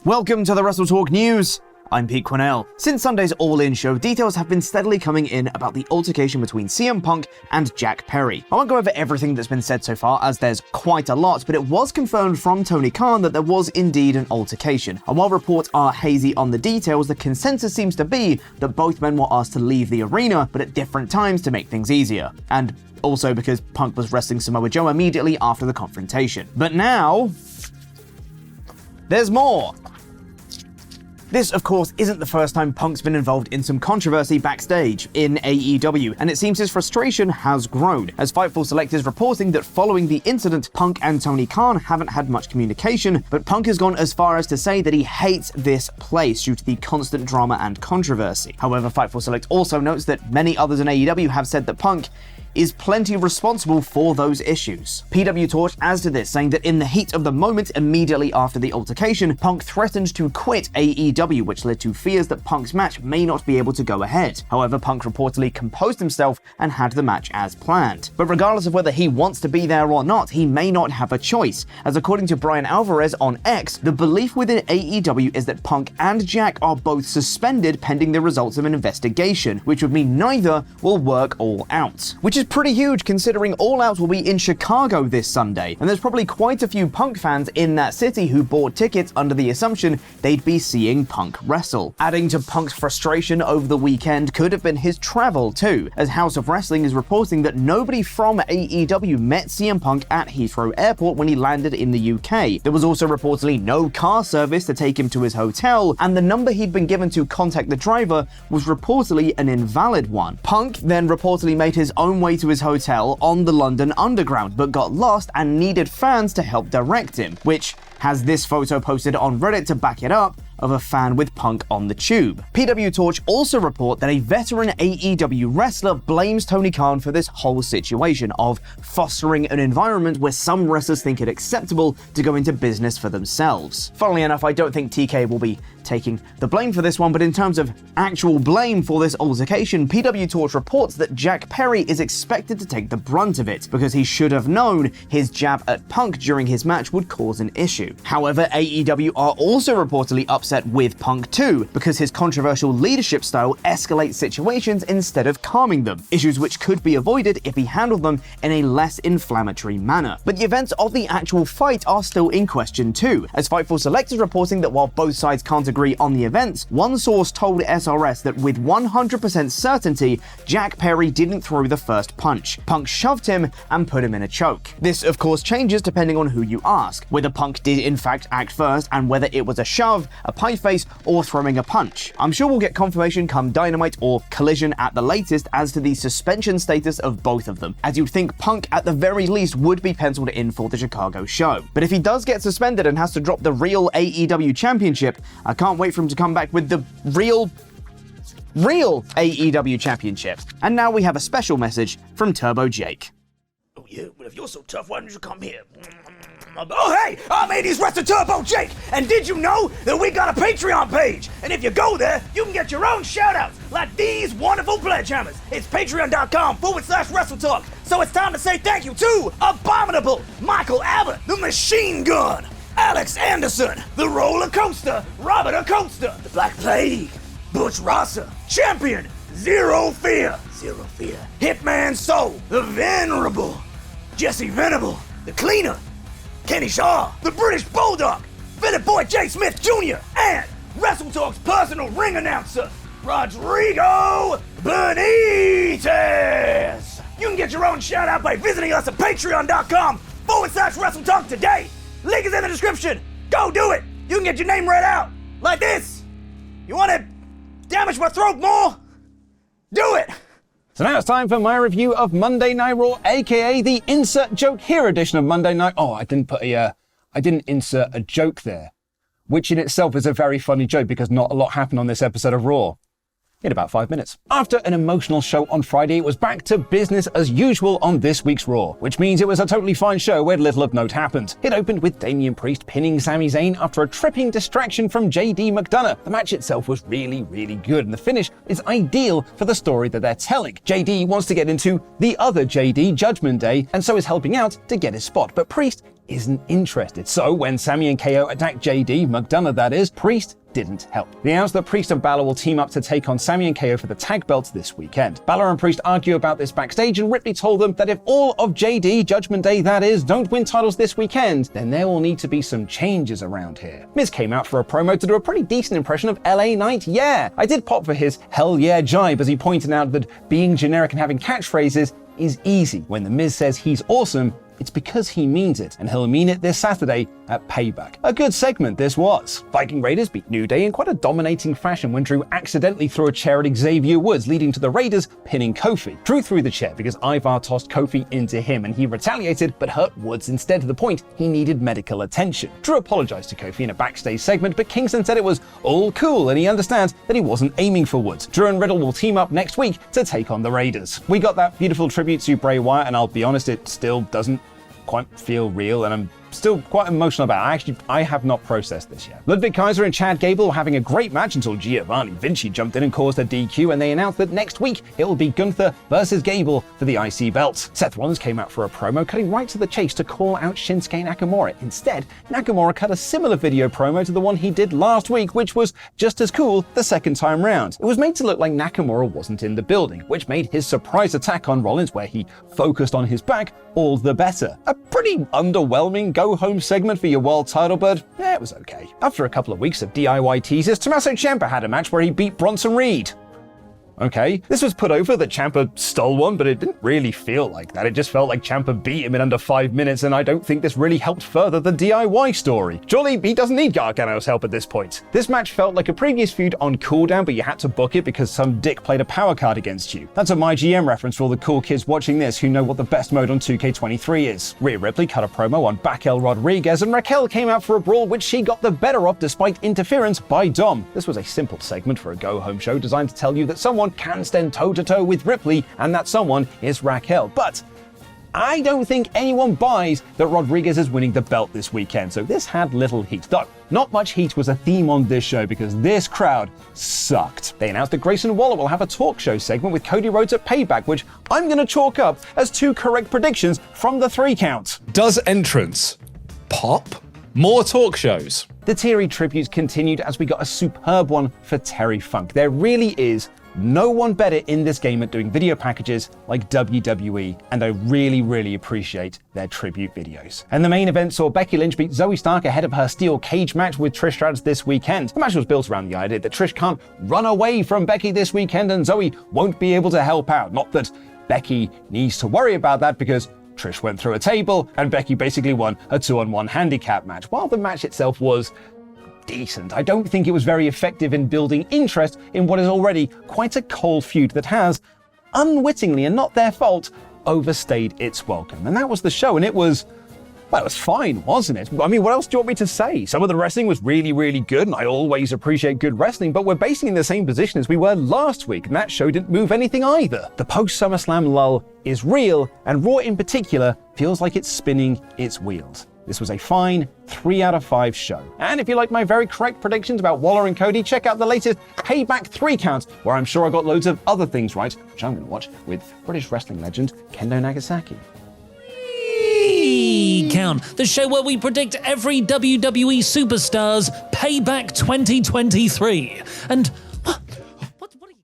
Welcome to the WrestleTalk News. I'm Pete Quinnell. Since Sunday's All In show, details have been steadily coming in about the altercation between CM Punk and Jack Perry. I won't go over everything that's been said so far, as there's quite a lot, but it was confirmed from Tony Khan that there was indeed an altercation. And while reports are hazy on the details, the consensus seems to be that both men were asked to leave the arena, but at different times to make things easier. And also because Punk was wrestling Samoa Joe immediately after the confrontation. But now, there's more. This, of course, isn't the first time Punk's been involved in some controversy backstage in AEW, and it seems his frustration has grown, as Fightful Select is reporting that following the incident, Punk and Tony Khan haven't had much communication, but Punk has gone as far as to say that he hates this place due to the constant drama and controversy. However, Fightful Select also notes that many others in AEW have said that Punk is plenty responsible for those issues. PW Torch adds to this, saying that in the heat of the moment immediately after the altercation, Punk threatened to quit AEW, which led to fears that Punk's match may not be able to go ahead. However, Punk reportedly composed himself and had the match as planned. But regardless of whether he wants to be there or not, he may not have a choice, as according to Brian Alvarez on X, the belief within AEW is that Punk and Jack are both suspended pending the results of an investigation, which would mean neither will work All Out. Which is pretty huge considering All Out will be in Chicago this Sunday, and there's probably quite a few Punk fans in that city who bought tickets under the assumption they'd be seeing Punk wrestle. Adding to Punk's frustration over the weekend could have been his travel too, as House of Wrestling is reporting that nobody from AEW met CM Punk at Heathrow Airport when he landed in the UK. There was also reportedly no car service to take him to his hotel, and the number he'd been given to contact the driver was reportedly an invalid one. Punk then reportedly made his own way to his hotel on the London Underground, but got lost and needed fans to help direct him, which has this photo posted on Reddit to back it up, of a fan with Punk on the tube. PW Torch also report that a veteran AEW wrestler blames Tony Khan for this whole situation of fostering an environment where some wrestlers think it acceptable to go into business for themselves. Funnily enough, I don't think TK will be taking the blame for this one, but in terms of actual blame for this altercation, PW Torch reports that Jack Perry is expected to take the brunt of it, because he should have known his jab at Punk during his match would cause an issue. However, AEW are also reportedly upset with Punk too, because his controversial leadership style escalates situations instead of calming them, issues which could be avoided if he handled them in a less inflammatory manner. But the events of the actual fight are still in question too, as Fightful Select is reporting that while both sides can't agree on the events, one source told SRS that with 100% certainty, Jack Perry didn't throw the first punch. Punk shoved him and put him in a choke. This of course changes depending on who you ask, whether Punk did in fact act first and whether it was a shove, a pie face, or throwing a punch. I'm sure we'll get confirmation come Dynamite or Collision at the latest as to the suspension status of both of them, as you'd think Punk at the very least would be penciled in for the Chicago show. But if he does get suspended and has to drop the real AEW championship, I can't wait for him to come back with the real AEW championship. And now we have a special message from Turbo Jake. Oh yeah, well if you're so tough, why don't you come here? Oh hey, I'm 80s Wrestler Turbo Jake, and did you know that we got a Patreon page? And if you go there, you can get your own shoutouts, like these wonderful pledgehammers. It's patreon.com/WrestleTalk. So it's time to say thank you to Abominable, Michael Abbott, The Machine Gun, Alex Anderson, The Roller Coaster, Robert Acosta, The Black Plague, Butch Rosser, Champion, Zero Fear, Hitman Soul, The Venerable, Jesse Venable, The Cleaner, Kenny Shaw, the British Bulldog, Philip Boy J. Smith Jr., and WrestleTalk's personal ring announcer, Rodrigo Benitez. You can get your own shout out by visiting us at patreon.com/WrestleTalk today. Link is in the description. Go do it. You can get your name read out like this. You want to damage my throat more? Do it. So now it's time for my review of Monday Night Raw, aka the Insert Joke Here edition of Monday Night. Oh, I didn't insert a joke there, which in itself is a very funny joke because not a lot happened on this episode of Raw. in about 5 minutes. After an emotional show on Friday, it was back to business as usual on this week's Raw, which means it was a totally fine show where little of note happened. It opened with Damian Priest pinning Sami Zayn after a tripping distraction from JD McDonough. The match itself was really good, and the finish is ideal for the story that they're telling. JD wants to get into the other JD, Judgment Day, and so is helping out to get his spot, but Priest isn't interested. So when Sami and KO attack JD, McDonough that is, Priest didn't help. They announced that Priest and Balor will team up to take on Sami and KO for the tag belts this weekend. Balor and Priest argue about this backstage, and Ripley told them that if all of JD, Judgment Day that is, don't win titles this weekend, then there will need to be some changes around here. Miz came out for a promo to do a pretty decent impression of LA Knight. Yeah, I did pop for his hell yeah jibe as he pointed out that being generic and having catchphrases is easy. When the Miz says he's awesome, it's because he means it, and he'll mean it this Saturday at Payback. A good segment this was. Viking Raiders beat New Day in quite a dominating fashion when Drew accidentally threw a chair at Xavier Woods, leading to the Raiders pinning Kofi. Drew threw the chair because Ivar tossed Kofi into him, and he retaliated but hurt Woods instead, to the point he needed medical attention. Drew apologized to Kofi in a backstage segment, but Kingston said it was all cool and he understands that he wasn't aiming for Woods. Drew and Riddle will team up next week to take on the Raiders. We got that beautiful tribute to Bray Wyatt, and I'll be honest, it still doesn't quite feel real, and I'm still quite emotional about it. I have not processed this yet. Ludwig Kaiser and Chad Gable were having a great match until Giovanni Vinci jumped in and caused a DQ, and they announced that next week it will be Gunther versus Gable for the IC belt. Seth Rollins came out for a promo, cutting right to the chase to call out Shinsuke Nakamura. Instead, Nakamura cut a similar video promo to the one he did last week, which was just as cool the second time round. It was made to look like Nakamura wasn't in the building, which made his surprise attack on Rollins, where he focused on his back, all the better. A pretty underwhelming go-home segment for your world title, but yeah, it was okay. After a couple of weecks of DIY teasers, Tommaso Ciampa had a match where he beat Bronson Reed. Okay, this was put over that Ciampa stole one, but it didn't really feel like that. It just felt like Ciampa beat him in under 5 minutes, and I don't think this really helped further the DIY story. Surely he doesn't need Gargano's help at this point. This match felt like a previous feud on cooldown, but you had to book it because some dick played a power card against you. That's a My GM reference for all the cool kids watching this who know what the best mode on 2K23 is. Rhea Ripley cut a promo on Raquel Rodriguez, and Raquel came out for a brawl which she got the better of despite interference by Dom. This was a simple segment for a go-home show designed to tell you that someone can stand toe-to-toe with Ripley, and that someone is Raquel. But I don't think anyone buys that Rodriguez is winning the belt this weekend, so this had little heat. Though, not much heat was a theme on this show because this crowd sucked. They announced that Grayson Waller will have a talk show segment with Cody Rhodes at Payback, which I'm going to chalk up as 2 correct predictions from the 3 count. Does entrance pop? More talk shows. The teary tributes continued as we got a superb one for Terry Funk. There really is no one better in this game at doing video packages like WWE, and I really appreciate their tribute videos. And the main event saw Becky Lynch beat Zoe Stark ahead of her steel cage match with Trish Stratus this weekend. The match was built around the idea that Trish can't run away from Becky this weekend and Zoe won't be able to help out. Not that Becky needs to worry about that, because Trish went through a table and Becky basically won a 2-on-1 handicap match. While the match itself was decent, I don't think it was very effective in building interest in what is already quite a cold feud that has, unwittingly and not their fault, overstayed its welcome. And that was the show, and it was fine, wasn't it? I mean, what else do you want me to say? Some of the wrestling was really good, and I always appreciate good wrestling, but we're basically in the same position as we were last week, and that show didn't move anything either. The post-SummerSlam lull is real, and Raw in particular feels like it's spinning its wheels. This was a fine 3 out of 5 show. And if you like my very correct predictions about Waller and Cody, check out the latest Payback 3 count, where I'm sure I got loads of other things right, which I'm going to watch with British wrestling legend Kendo Nagasaki. Count, the show where we predict every WWE superstar's Payback 2023. And